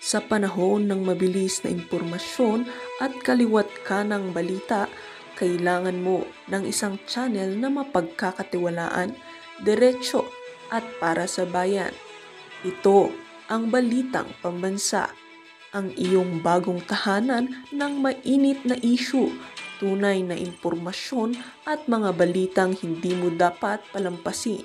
Sa panahon ng mabilis na impormasyon at kaliwat ka ng balita, kailangan mo ng isang channel na mapagkakatiwalaan, diretso at para sa bayan. Ito ang Balitang Pambansa, ang iyong bagong tahanan ng mainit na issue, tunay na impormasyon at mga balitang hindi mo dapat palampasin.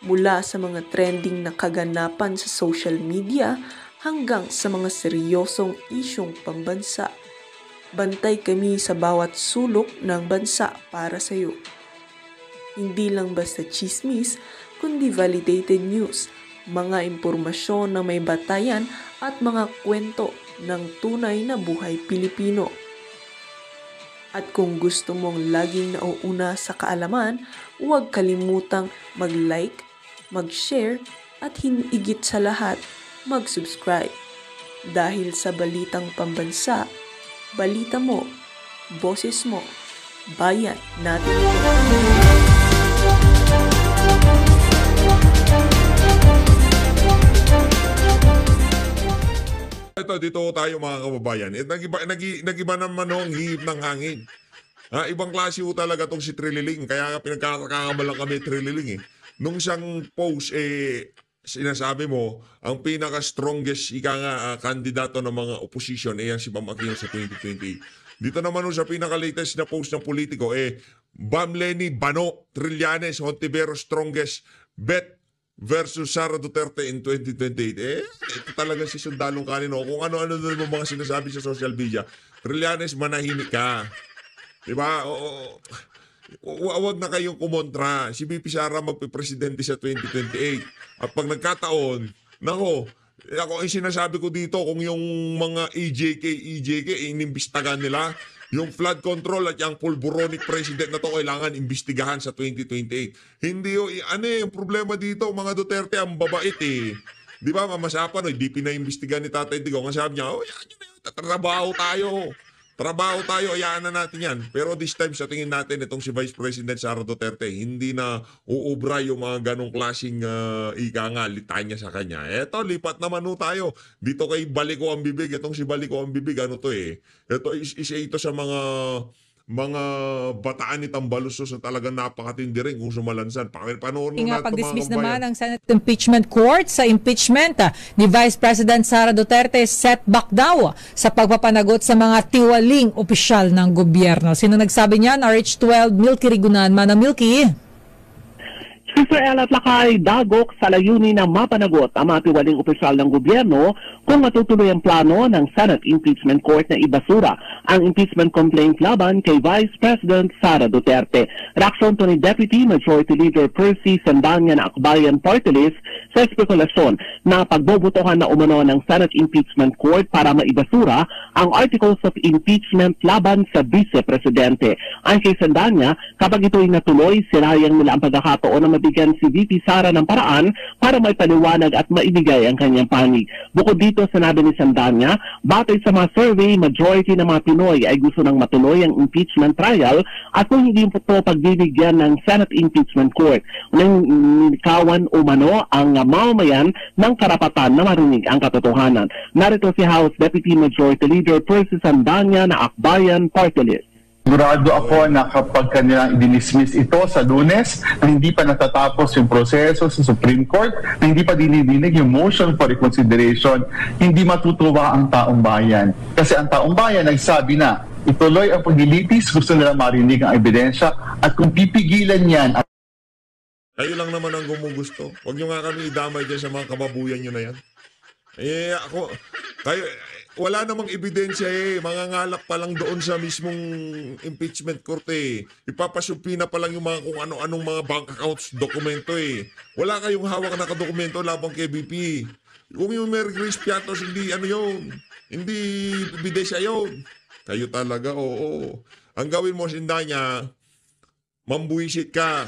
Mula sa mga trending na kaganapan sa social media hanggang sa mga seryosong isyong pambansa, bantay kami sa bawat sulok ng bansa para sa iyo. Hindi lang basta chismis, kundi validated news, mga impormasyon na may batayan at mga kwento ng tunay na buhay Pilipino. At kung gusto mong laging nauuna sa kaalaman, huwag kalimutang mag-like, mag-share at higit sa lahat, mag-subscribe. Dahil sa Balitang Pambansa, balita mo, boses mo, bayan natin ito. Ito, dito tayo mga kababayan. Nag-iba naman ang hihip ng hangin. Ibang klase ho talaga itong si Trililing. Kaya pinagkakamalang kami Trililing eh. Nung siyang post, sinasabi mo, ang pinaka-strongest kandidato ng mga opposition, yan si Bam Aquino sa 2020. Dito naman sa pinaka-latest na post ng politiko, Bam Leni Bano Trillanes Hontiveros strongest bet versus Sara Duterte in 2028. Ito talaga si Sundalong kanino. Kung ano-ano na mga sinasabi sa social media. Trillanes, manahimik ka. Diba? Huwag na kayong kumontra. Si BP Sara magpipresidente sa 2028. At pag nagkataon, ako sinasabi ko dito, kung yung mga EJK, inimbistagan nila, yung flood control at yung pulburonic president na to kailangan imbestigahan sa 2028. Hindi yung problema dito, mga Duterte ang babait eh. Di ba, mamasapan, di pinaimbestigahan ni Tatay Digong. Ang sabi niya, Trabaho tayo, ayaan na natin yan. Pero this time, sa tingin natin, itong si Vice President Sara Duterte, hindi na uubra yung mga ganong klaseng litanya sa kanya. Eto, lipat naman tayo. Dito kay Baliko ang bibig. Itong si Baliko ang bibig, Ito, isa ito sa mga bataan ni Tambalussos na talagang napakatindi rin kung sumalansan. Panoorin natin pag-dismiss naman ng Senate Impeachment Court sa impeachment ni Vice President Sara Duterte, setback daw sa pagpapanagot sa mga tiwaling opisyal ng gobyerno. Sino nagsabi niyan? RH12 Milky Rigunan. Mana Milky. Israel at Lakay dagok sa layunin na mapanagot ang mga tiwaling opisyal ng gobyerno kung matutuloy ang plano ng Senate Impeachment Court na ibasura ang impeachment complaint laban kay Vice President Sara Duterte. Reaksyon to ni Deputy Majority Leader Percy Sandanya na Akbayan Party List sa espekulasyon na pagbobotohan na umano ng Senate Impeachment Court para maibasura ang Articles of Impeachment laban sa Vice Presidente. Ang kay Sandanya, kapag ito'y natuloy, sinayang nila ang pagkakataon na mabigyan si VP Sara ng paraan para may paliwanag at maibigay ang kanyang panig. Bukod dito, sinabi ni Sandanya, batay sa mga survey, majority ng mga Pinoy ay gusto nang matuloy ang impeachment trial at kung hindi po ito pagbibigyan ng Senate Impeachment Court, nang nikawan umano ang mamamayan ng karapatan na marinig ang katotohanan. Narito si House Deputy Majority Leader Percy Sandanya na Akbayan Party List. Sigurado ako na kapag kanilang i-dismiss ito sa Lunes, na hindi pa natatapos yung proseso sa Supreme Court, na hindi pa dinidinig yung motion for reconsideration, hindi matutuwa ang taong bayan. Kasi ang taong bayan nagsabi na, ituloy ang paglilitis, gusto nila marinig ang ebidensya, at kung pipigilan yan... Kayo lang naman ang gumugusto. Huwag nyo nga kami idamay dyan sa mga kababuyan nyo na yan. Wala namang ebidensya mangangalap pa lang doon sa mismong impeachment court Ipapasumpi na pa lang yung mga kung ano-anong mga bank accounts dokumento Wala kayong hawak na dokumento labang kay BP. Kung yung Mary Grace Piatos, hindi hindi ebidensya yun. Kayo talaga, oo. Ang gawin mo, Sindanya, mambuisit ka.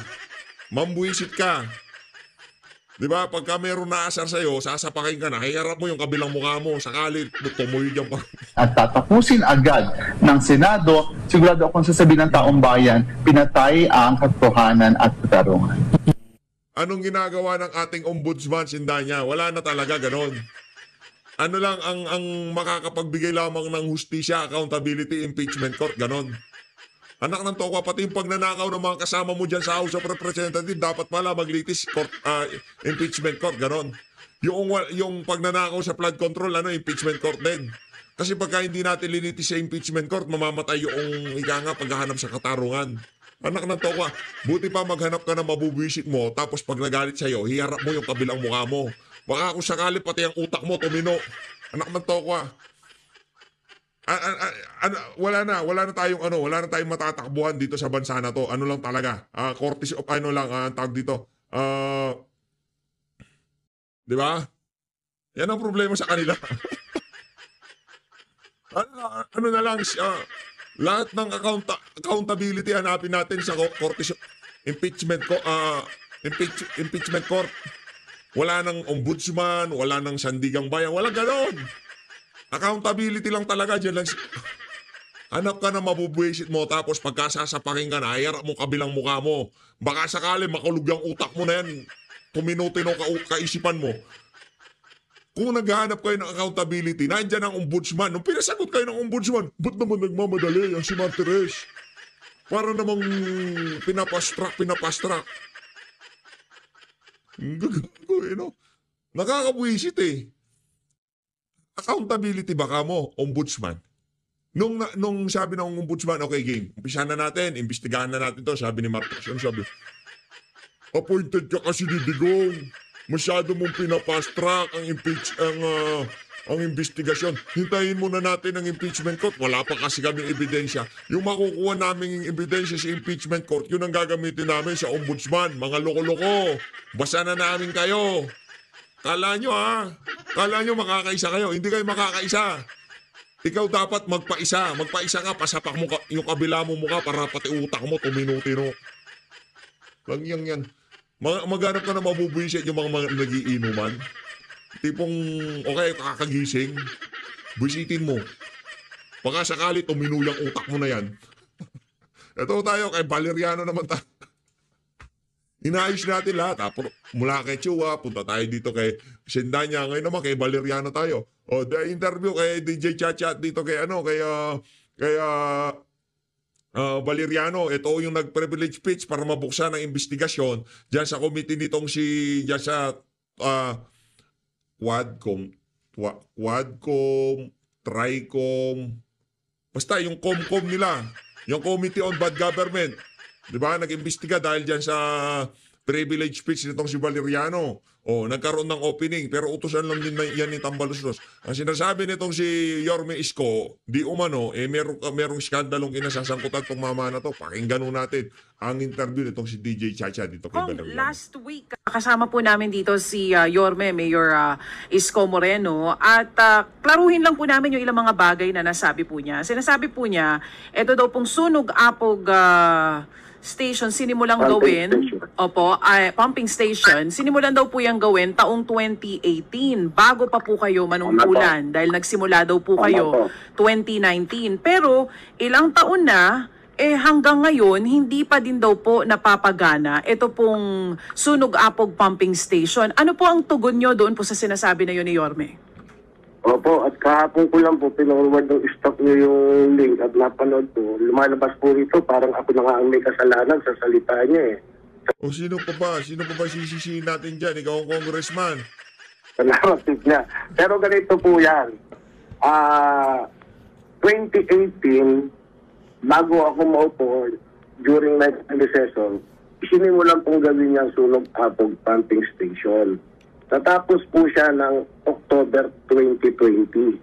Di ba? Pagka meron naasar sa'yo, sasapakin ka na, hiharap mo yung kabilang mukha mo, sakali tumuyo dyan pa. At tatapusin agad ng Senado, sigurado akong sasabihin ng taong bayan, pinatay ang katotohanan at katarungan. Anong ginagawa ng ating ombudsman, Sindanya? Wala na talaga ganon. ano lang ang makakapagbigay lamang ng hustisya, accountability, impeachment court, ganon. Anak ng tokwa, pati yung pagnanakaw ng mga kasama mo dyan sa House of Representatives, dapat pala maglitis court, impeachment court, ganon. Yung pagnanakaw sa flood control, impeachment court din. Kasi pagka hindi natin linitis sa impeachment court, mamamatay yung paghahanap sa katarungan. Anak ng tokwa, buti pa maghanap ka na mabubwisit mo, tapos pag nagalit sa'yo, hiharap mo yung kabilang mukha mo. Baka kung sakali pati ang utak mo tumino. Anak ng tokwa. Wala na tayong matatakbuhan dito sa bansa na to. Ano lang talaga? Courtesy of ang tawag dito. Di ba? Yan ang problema sa kanila. ano na lang lahat ng accountability hanapin natin sa courtesy impeachment court. Wala nang ombudsman, wala nang sandigang bayan, wala ganon. Accountability lang talaga dyan lang. Hanap ka na mabubwisit mo, tapos pagkasasapakin ka na, hayarap mo kabilang mukha mo. Baka sakali makulog yung utak mo na yan, tuminutino kaisipan mo. Kung naghahanap kayo ng accountability, nandiyan ang ombudsman. Nung pinasagot kayo ng ombudsman, ba't naman nagmamadali ang si Martires? Para namang pinapastrak. Nakakabwisit eh. Accountability baka mo, ombudsman. Nung sabi ng ombudsman, okay game, umpisahan na natin, imbestigahan na natin to, sabi ni Marcos. Ano sabi? Appointed ka kasi ni Digong. Masyado mong pinapastrak ang investigasyon. Hintayin muna natin ang impeachment court. Wala pa kasi kaming ebidensya. Yung makukuha naming ebidensya sa impeachment court, yun ang gagamitin namin sa ombudsman. Mga loko-loko. Basa na namin kayo. Kala nyo makakaisa kayo. Hindi kayo makakaisa. Ikaw dapat magpaisa. Magpaisa ka, pasapak mo yung kabila mo mukha para pati utak mo tuminutino. Lang yan. Maghanap ka na mabubwisit yung mga nagiinuman. Tipong, okay, kakagising. Buisitin mo. Baka sakali tuminuyang utak mo na yan. Ito tayo, kay Valeriano naman tayo. Inayos natin lahat. Mula kay Chua, punta tayo dito kay Sendanya. Ngayon naman kay Valeriano tayo. O, interview kay DJ Chacha dito kay Valeriano. Ito yung nag-privilege speech para mabuksan ang investigasyon dyan sa committee nitong dyan sa Quadcom, Tricom, basta yung Comcom nila, yung Committee on Bad Government. Diba? Nag-imbestiga dahil dyan sa privilege speech nitong si Valeriano. O, nagkaroon ng opening, pero utusan lang din yan ni Tambaluslos. Ang sinasabi nitong si Yorme Isko, di umano, merong skandalong inasasangkutan tong mama na to. Pakinggan natin ang interview nitong si DJ Chacha dito kay Valeriano. Last week, kasama po namin dito si Yorme, Mayor Isko Moreno, at klaruhin lang po namin yung ilang mga bagay na nasabi po niya. Sinasabi po niya, ito daw pong sunog-apog station sinimulang gawin. Pumping station. Sinimulan daw po yung gawin taong 2018. Bago pa po kayo manungkulan dahil nagsimula daw po kayo 2019. Pero ilang taon na hanggang ngayon hindi pa din daw po napapagana ito pong sunog-apog pumping station. Ano po ang tugon nyo doon po sa sinasabi na yun ni Yorme? Opo, at kahapon ko lang po pinawawad ng stop niyo yung link at napanood po. Lumalabas po rito, parang ako na nga ang may kasalanan sa salita niya eh. O sino pa ba? Sino pa ba sisisihin natin dyan? Ikaw ang congressman. Salamat niya. Pero ganito po yan. 2018, bago ako maupo during my session, isinimulan pong gawin niyang sunog-apog pumping station. Natapos po siya ng October 2020.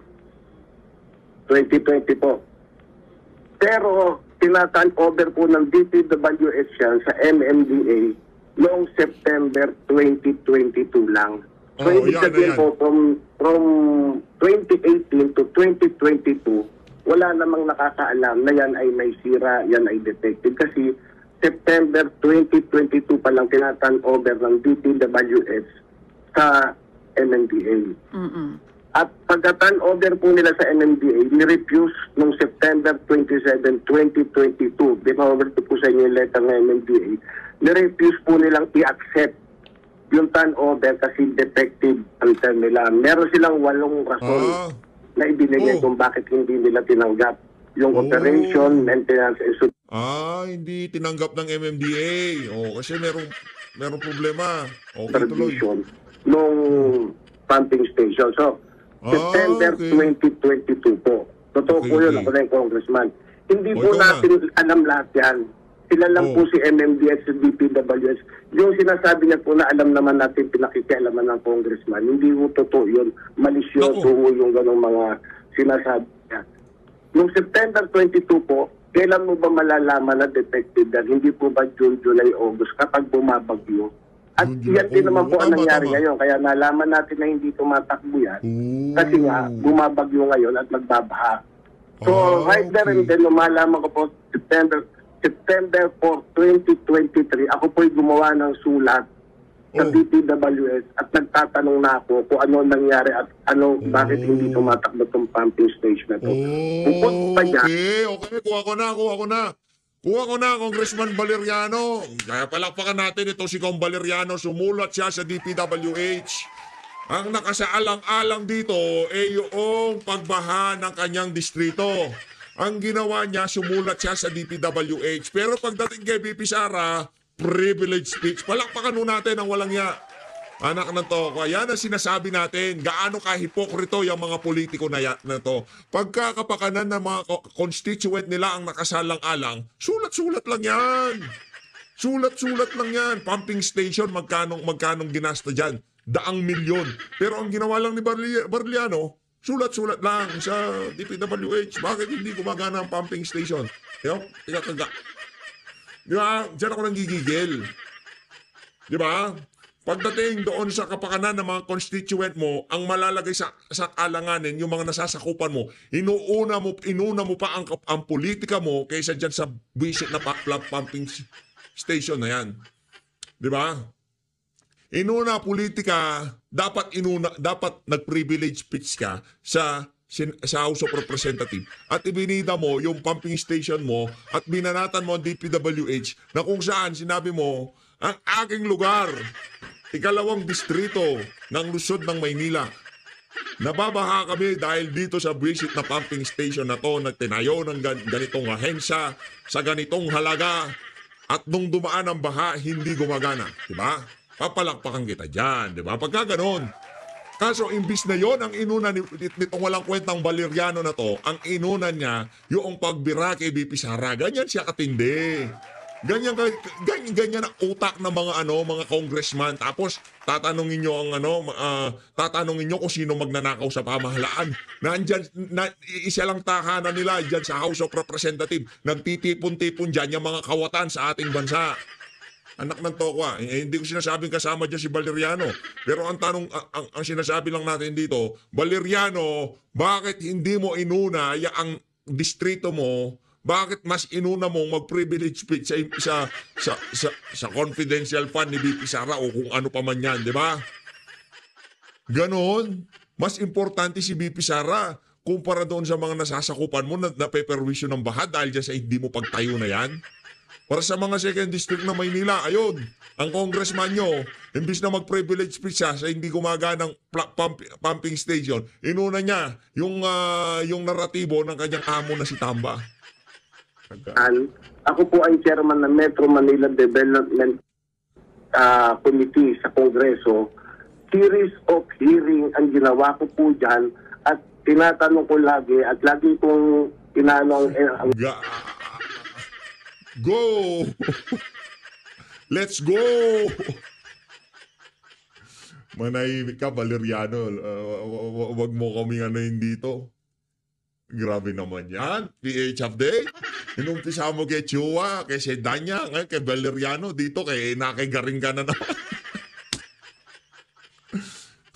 2020 po. Pero tinatan over po ng DPWH yan sa MMDA noong September 2022 lang. So ibig sabihin po from 2018 to 2022, wala namang nakakaalam na yan ay may sira, yan ay detected. Kasi September 2022 pa lang tinatan over ng DPWH sa MMDA. At pagka-turn over po nila sa MMDA, ni-refuse noong September 27, 2022. Binawalan po sa inyo yung letter ng MMDA. Ni-refuse po nilang i-accept yung turnover kasi defective ang term nila. Meron silang 8 rason na ibinigay kung bakit hindi nila tinanggap yung operation, maintenance, and Hindi tinanggap ng MMDA. Kasi merong problema. Okay, tuloy. supervision nung pumping station. So, September 2022 po. Totoo po yun, ako na yung congressman. Hindi po natin alam lahat yan. Sila lang po si MMDS, si DPWS. Yung sinasabi niya po na alam naman natin, pinakikialaman ng congressman. Hindi po totoo yun. Malisyoso po yung ganong mga sinasabi niya. Noong September 22 po, kailan mo ba malalaman na detective yan? Hindi po ba June, July, August kapag bumabagyo? At yan din naman po ang nangyari ngayon. Kaya nalaman natin na hindi tumatakbo yan. Kasi nga, bumabagyo ngayon at nagbabaha. So, right there and then, lumalaman ko po, September 4, 2023, ako po'y gumawa ng sulat sa DPWS at nagtatanong na ako kung ano nangyari at bakit hindi tumatakbo itong pumping station na ito. Okay. Kuha ko na, Congressman Valeriano. Kaya palakpakan natin ito si Kong Valeriano. Sumulat siya sa DPWH. Ang nakasaalang-alang dito ay yung pagbaha ng kanyang distrito. Ang ginawa niya, sumulat siya sa DPWH. Pero pagdating kay BP Sara, privilege speech. Palakpakan nun natin ang walang ya. Anak ng to. Yan ang sinasabi natin. Gaano ka-hipokrito yung mga politiko na to. Pagkakapakanan ng mga constituent nila ang nakasalang-alang, sulat-sulat lang yan. Sulat-sulat lang yan. Pumping station, magkanong ginasta dyan. 100 milyon. Pero ang ginawa lang ni Barliano, sulat-sulat lang sa DPWH. Bakit hindi gumagana ang pumping station? Tiga-kaga. Di ba? Diyan ako nang gigigil. Di ba? Pagdating doon sa kapakanan ng mga constituent mo, ang malalagay sa alanganin, yung mga nasasakupan mo, inuna mo pa ang politika mo kaysa dyan sa visit na pumping station na yan. Di ba? Inuna politika, dapat nag-privilege speech ka sa House of Representatives at ibinida mo yung pumping station mo at binanatan mo ang DPWH na kung saan sinabi mo, ang aking lugar, 2nd distrito ng lungsod ng Maynila. Nababaha kami dahil dito sa visit na pumping station na to nagtinayo ng ganitong ahensya sa ganitong halaga at nung dumaan ang baha, hindi gumagana. Diba? Papalakpakan kita dyan. Diba? Pagka ganon. Kaso imbis na yon ang inuna nitong walang kwentang Valeriano na to, ang inuna niya yung pagbira kay BP Sara. Ganyan siya katindi. Ganyan ang utak ng mga congressman. Tapos tatanungin niyo kung sino magnanakaw sa pamahalaan. Isa lang tahanan nila diyan sa House of Representatives. Nagtitipon-tipon diyan yung mga kawatan sa ating bansa. Anak ng tokwa, hindi ko sinasabing kasama dyan si Valeriano. Pero ang sinasabi lang natin dito, Valeriano, bakit hindi mo inuna ang distrito mo? Bakit mas inuna mong mag-privilege speech sa confidential fund ni BP Sara o kung ano pa man yan, di ba? Ganon. Mas importante si BP Sara kumpara doon sa mga nasasakupan mo na napeperwisyo ng baha dahil dyan sa hindi mo pagtayo na yan. Para sa mga 2nd District ng Maynila, ayun, ang congressman nyo, imbis na mag-privilege speech siya sa hindi gumaganang pumping station, inuna niya yung naratibo ng kanyang amo na si Tamba. Ako po ay chairman ng Metro Manila Development Committee sa Kongreso. Series of hearing ang ginawa ko po dyan at tinatanong ko lagi at lagi kong tinanong Go! Let's go! Manahimik ka, Valeriano. Wag mo kaming dito. Grabe naman yan. PH update. Inumpisa mo kay Chua, kay Sedanya, ngayon kay Valeriano. Dito kay nakigaring ka na naman.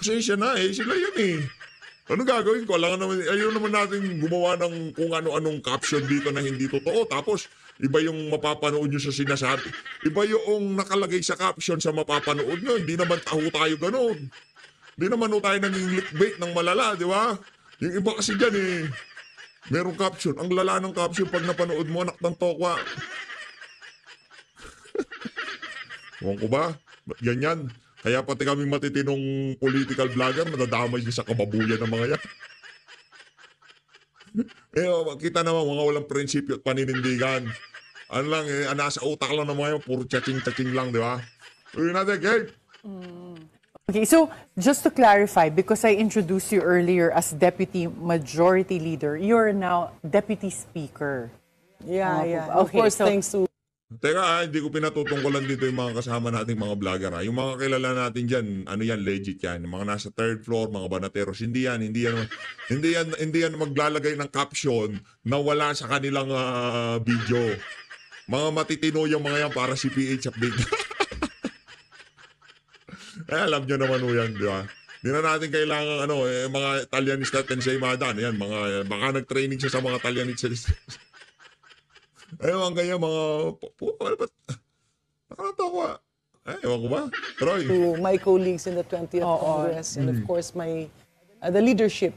Kasi siya na sila yun Ano gagawin ko? Ayaw naman natin gumawa ng kung ano-anong caption dito na hindi totoo. Tapos, iba yung mapapanood nyo sa sinasabi. Iba yung nakalagay sa caption sa mapapanood nyo. Hindi naman tayo ganun. Hindi naman tayo naging clickbait ng malala, di ba? Yung iba kasi dyan merong caption. Ang lala ng caption pag napanood mo, anak ng tokwa. Huwag ko ba? Ganyan. Kaya pati kaming matitinong political vlogger, nadadamay din sa kababuyan ng mga yan. Kita naman, mga walang prinsipyo at paninindigan. Ano lang, nasa utak lang ng mga yan, puro chaching-chaching lang, di ba? Uy natin, Gabe. Okay, so just to clarify, because I introduced you earlier as Deputy Majority Leader, you're now Deputy Speaker. Yeah. Of Okay, course, so- thanks to Teka, hindi ko pinatutungkulan dito yung mga kasama nating mga vlogger. Yung mga kilala natin dyan, ano yan, legit yan. Yung mga nasa third floor, mga banateros, hindi yan maglalagay ng caption na wala sa kanilang video. Mga matitino yung mga yan para si PH update. Alam nyo naman yan, di ba? Hindi na natin kailangan mga Italianista at Tenseimadan. Yan, baka nag-training siya sa mga Italianista. Ayun, ganyan mga... Nakakatawa. Ewan ko ba? Troy. my colleagues in the 20th Congress and of course the leadership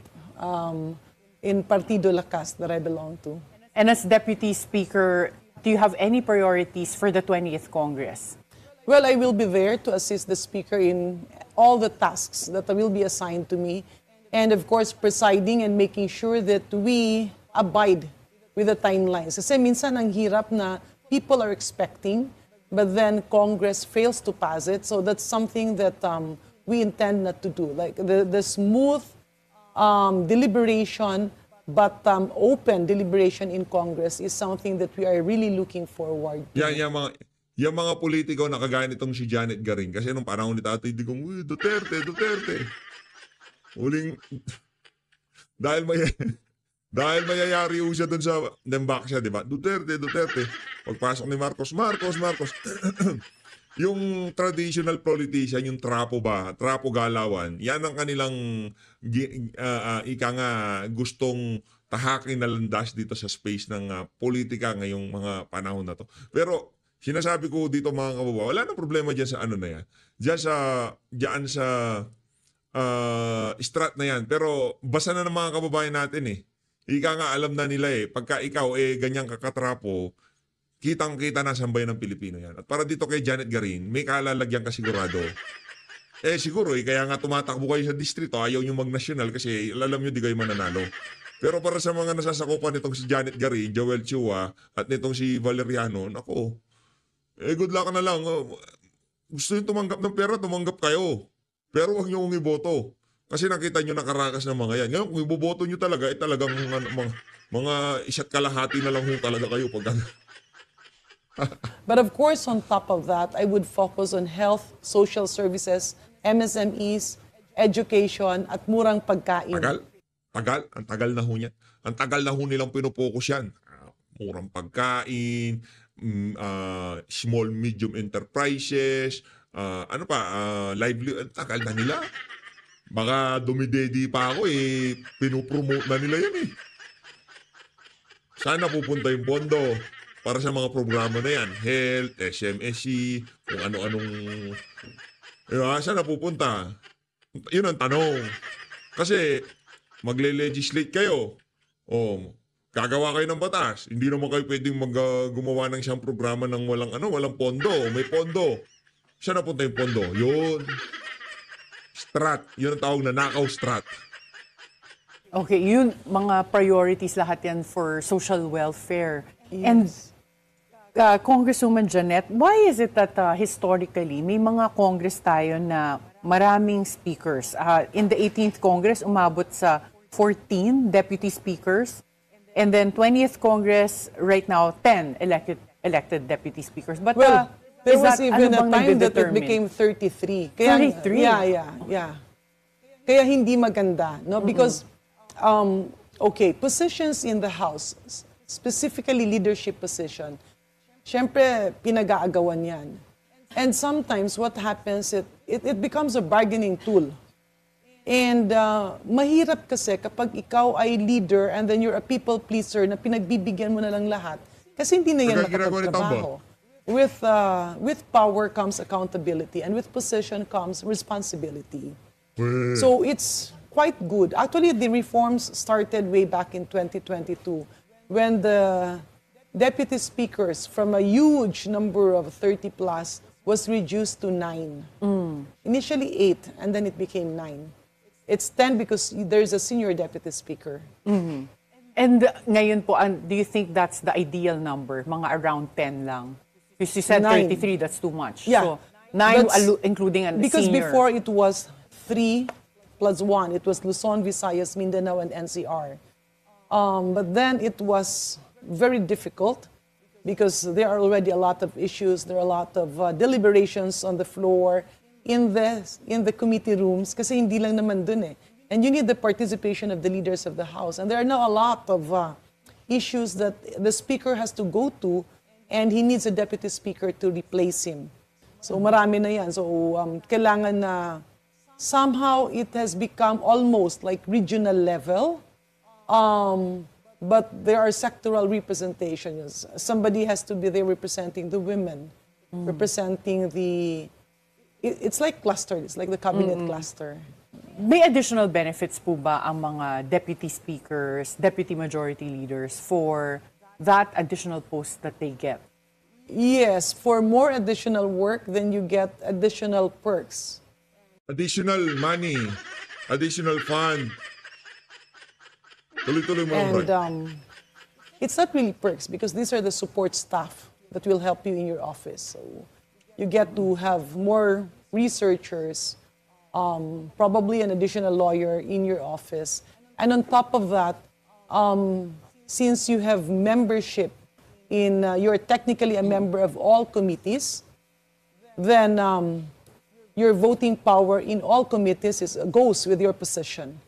in Partido Lakas that I belong to. And as Deputy Speaker, do you have any priorities for the 20th Congress? Well, I will be there to assist the Speaker in all the tasks that will be assigned to me and of course presiding and making sure that we abide with the timelines. Kasi minsan ang hirap na people are expecting, but then Congress fails to pass it. So that's something that we intend not to do. Like the smooth deliberation, but open deliberation in Congress is something that we are really looking forward to. Yung mga politiko na kagaya nitong si Janet Garing. Kasi nung panahon ni Tatay Digong, uy, Duterte. Uling, dahil mayayari siya dun sa, nembak siya, di ba? Duterte. Pagpasok ni Marcos. Yung traditional politician, yung trapo galawan, yan ang kanilang ika nga gustong tahakin na landas dito sa space ng politika ngayong mga panahon na to. Pero sinasabi ko dito mga kababayan, wala nang problema dyan sa ano na yan. Diyan sa strat na yan. Pero basta na ng mga kababayan natin eh. Ika nga alam na nila eh. Pagka ikaw ganyan kakatrapo, kitang-kita na sambay ng Pilipino yan. At para dito kay Janet Garin, may kalalagyan ka sigurado. Siguro kaya nga tumatakbo kayo sa distrito, ayaw nyo mag-national kasi alam nyo di kayo mananalo. Pero para sa mga nasasakupan nitong si Janet Garin, Joel Chua, at nitong si Valeriano, nako, good luck na lang. Gusto nyo tumanggap ng pera, tumanggap kayo. Pero huwag nyo kong iboto. Kasi nakita nyo nakarakas ng mga yan. Ngayon, kung iboboto nyo talaga, talagang mga isa't kalahati na lang talaga kayo. But of course, on top of that, I would focus on health, social services, MSMEs, education, at murang pagkain. Ang tagal na ho niyan. Ang tagal na ho nilang pinupokus yan. Murang pagkain, small, medium enterprises, livelihood. Ang tagal na nila. Baka dumidedi pa ako pinupromote na nila yan eh. Sana pupunta yung pondo para sa mga programa na yan. Health, SMSC, kung ano-anong... Sana pupunta? Yun ang tanong. Kasi magle-legislate kayo. Gagawa kayo ng batas. Hindi naman kayo pwedeng gumawa ng isang programa ng walang pondo. May pondo. Saan napunta yung pondo? Yun. Strat. Yun ang tawag na nakaw strat. Okay, yun, mga priorities lahat yan for social welfare. Yes. And Congresswoman Janet, why is it that historically may mga Congress tayo na maraming speakers? In the 18th Congress, umabot sa 14 deputy speakers. And then 20th Congress, right now, 10 elected deputy speakers. But there was even a bang time that it nagdedetermine? became 33. 33? Yeah. Kaya hindi maganda, no? Because, positions in the House, specifically leadership position, syempre, pinag-aagawan yan. And sometimes what happens, it becomes a bargaining tool. And mahirap kasi kapag ikaw ay leader and then you're a people pleaser na pinagbibigyan mo na lang lahat, kasi hindi na yan makapagtrabaho. With power comes accountability, and with position comes responsibility. So it's quite good. Actually, the reforms started way back in 2022 when the deputy speakers from a huge number of 30 plus was reduced to 9. Initially 8, and then it became 9. It's 10 because there's a senior deputy speaker. And ngayon po, do you think that's the ideal number? Mga around 10 lang? Because you said 9. 33, that's too much. Yeah. So 9 That's- including a Because senior. before it was 3 plus 1. It was Luzon, Visayas, Mindanao, and NCR. But then it was very difficult because there are already a lot of issues. There are a lot of deliberations on the floor, in the committee rooms, kasi hindi lang naman dun eh. And you need the participation of the leaders of the House. And there are now a lot of issues that the Speaker has to go to, and he needs a Deputy Speaker to replace him. So marami na yan. So kailangan na somehow it has become almost like regional level. But there are sectoral representations. Somebody has to be there representing the women, representing the... It's like clustered. It's like the cabinet cluster. May additional benefits po ba ang mga deputy speakers, deputy majority leaders for that additional post that they get? Yes, for more additional work, then you get additional perks. Additional money, additional fund. Tuloy-tuloy mo, And Brian. it's not really perks because these are the support staff that will help you in your office. So you get to have more researchers, probably an additional lawyer in your office. And on top of that, since you have membership you're technically a member of all committees, then your voting power in all committees goes with your position.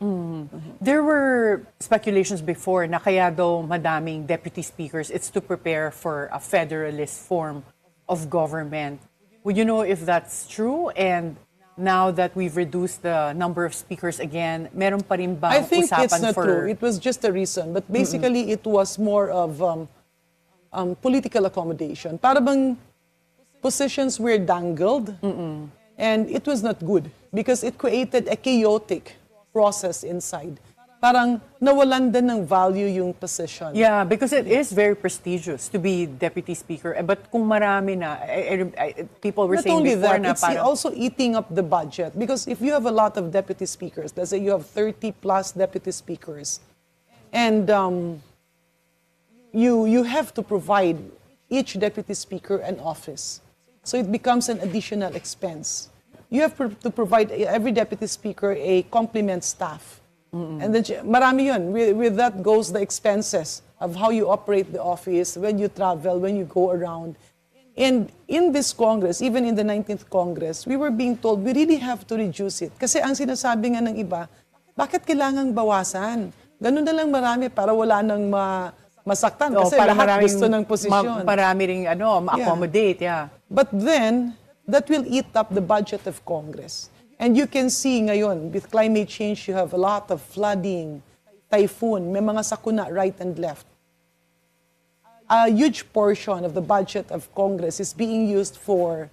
There were speculations before na kaya daw madaming deputy speakers, it's to prepare for a federalist form of government. Would you know if that's true? And now that we've reduced the number of speakers again, meron pa rin bang I think usapan it's not for... true. It was just a reason. But basically, it was more of political accommodation. Para bang positions were dangled, and it was not good because it created a chaotic process inside. Parang nawalan din ng value yung position. Yeah, because it is very prestigious to be deputy speaker. But kung marami na, people were Not saying only before that, na it's parang... also eating up the budget. Because if you have a lot of deputy speakers, let's say you have 30 plus deputy speakers, and you have to provide each deputy speaker an office. So it becomes an additional expense. You have to provide every deputy speaker a complement staff. And then marami yun. With that goes the expenses of how you operate the office, when you travel, when you go around. And in this Congress, even in the 19th Congress, we were being told we really have to reduce it. Kasi ang sinasabi nga ng iba, bakit kailangang bawasan? Ganun na lang marami para wala nang masaktan. Kasi para lahat gusto ng posisyon. Marami ring ma-accommodate, yeah. But then, that will eat up the budget of Congress. And you can see ngayon, with climate change, you have a lot of flooding, typhoon, may mga sakuna right and left. A huge portion of the budget of Congress is being used for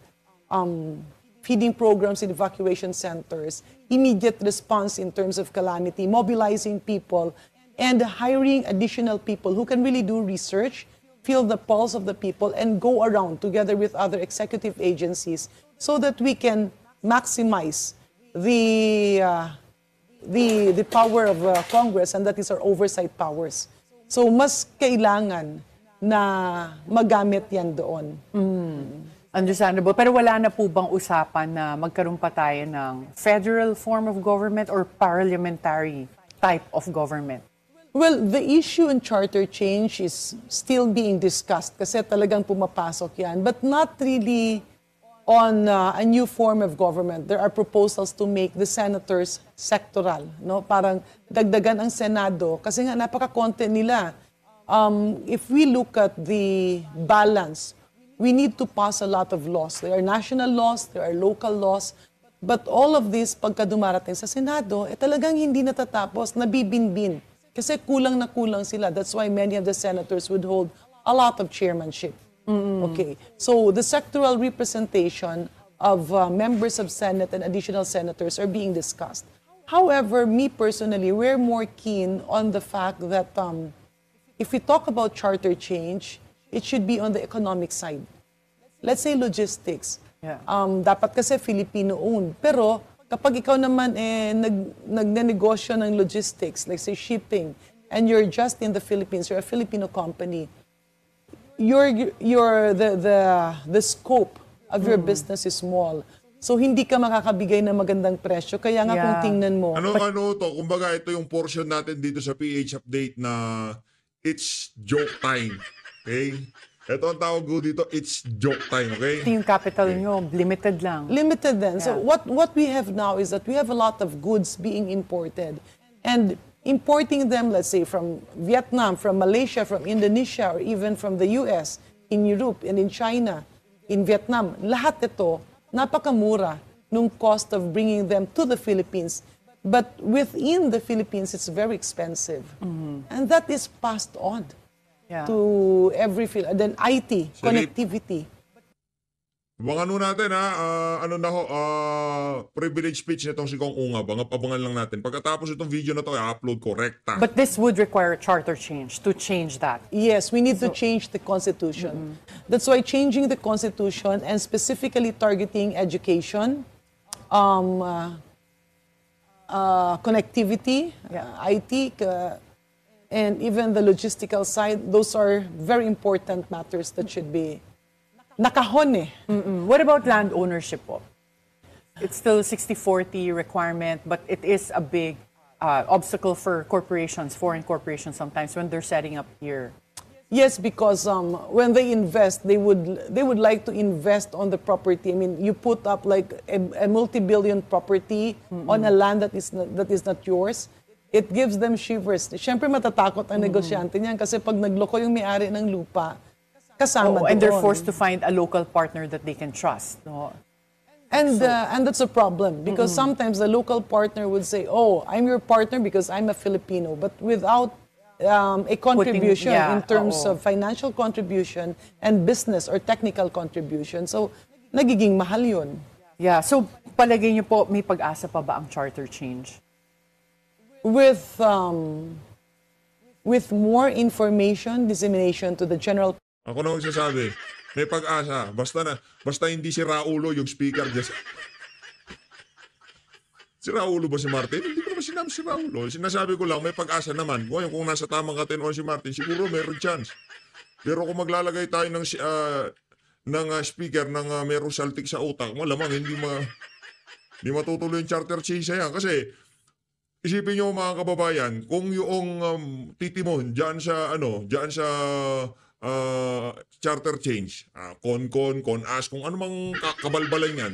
feeding programs in evacuation centers, immediate response in terms of calamity, mobilizing people, and hiring additional people who can really do research, feel the pulse of the people, and go around together with other executive agencies so that we can maximize the power of Congress, and that is our oversight powers. So mas kailangan na magamit yan doon. Understandable. Pero wala na po bang usapan na magkaroon pa tayo ng federal form of government or parliamentary type of government? Well, the issue in charter change is still being discussed kasi talagang pumapasok yan, but not really on a new form of government. There are proposals to make the senators sectoral, no? Parang dagdagan ang Senado kasi nga napaka-konti nila. If we look at the balance, we need to pass a lot of laws. There are national laws, there are local laws, but all of this, pagka dumarating sa Senado, talagang hindi natatapos, nabibinbin. Kasi kulang na kulang sila. That's why many of the senators would hold a lot of chairmanship. Okay, so the sectoral representation of members of Senate and additional senators are being discussed. However, me personally, we're more keen on the fact that if we talk about charter change, it should be on the economic side. Let's say logistics. Yeah. Dapat kasi Filipino-owned. Pero kapag ikaw naman nagnenegosyo ng logistics, like say shipping, and you're just in the Philippines, you're a Filipino company, the scope of your business is small. So hindi ka makakabigay ng magandang presyo. Kaya nga kung tingnan mo, Ano to? Kumbaga ito yung portion natin dito sa PH Update na it's joke time. Okay? Ito ang tawag ko dito, it's joke time. Okay? Yung capital nyo, limited lang. limited then. So what we have now is that we have a lot of goods being imported. And importing them, let's say, from Vietnam, from Malaysia, from Indonesia, or even from the US, in Europe, and in China, in Vietnam, lahat ito, napakamura nung cost of bringing them to the Philippines. But within the Philippines, it's very expensive. And that is passed on to every field. Then IT, connectivity. Abangan natin privilege speech nitong si Kong Ungab. Abangan lang natin. Pagkatapos itong video na to, i-upload ko, rekta. But this would require a charter change to change that. Yes, we need to change the Constitution. That's why changing the Constitution and specifically targeting education, connectivity, IT, and even the logistical side, those are very important matters that should be nakahon. What about land ownership po? It's still 60-40 requirement, but it is a big obstacle for corporations, foreign corporations sometimes when they're setting up here. Yes, because when they invest, they would like to invest on the property. I mean, you put up like a multi-billion property on a land that is not yours. It gives them shivers. Siyempre matatakot ang negosyante niyan kasi pag nagloko yung may-ari ng lupa, kasama and they're doon. forced to find a local partner that they can trust. No? And that's a problem because sometimes the local partner would say, "Oh, I'm your partner because I'm a Filipino," but without a contribution in terms of financial contribution and business or technical contribution. So, nagiging mahal yun. Yeah. So, palagay niyo po, may pag-asa pa ba ang charter change? With more information, dissemination to the general. Ako na magsasabi, may pag-asa. Basta hindi si Raulo yung speaker. Si Raulo ba si Martin? Hindi ko naman sinabi si Raulo. Sinasabi ko lang, may pag-asa naman. Ngayon, kung nasa tamang katenuan si Martin, siguro meron chance. Pero kung maglalagay tayo ng speaker ng merong saltik sa utak, malamang hindi matutuloy yung charter change yan. Kasi, isipin nyo mga kababayan, kung yung titimon dyan sa charter change, con-as, kung ano mang kabalbalan yan,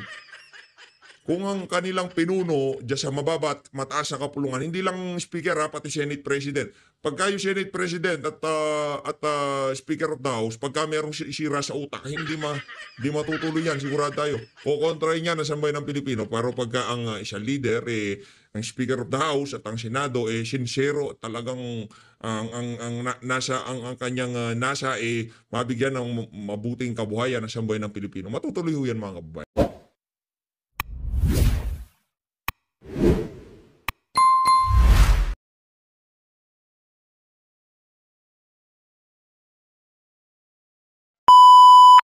kung ang kanilang pinuno dyan sa mababa at mataas na kapulungan, hindi lang speaker pati Senate President. Pagka yung Senate President at Speaker of the House, pagka merong sira sa utak, hindi matutuloy yan, sigurado tayo. Kukontrahin yan ang sambayan ng Pilipino. Pero pagka ang isang leader, ang Speaker of the House at ang Senado, sincero, talagang ang kanyang nasa, mabigyan ng mabuting kabuhayan ang sambayan ng Pilipino. Matutuloy ho yan mga kababayan.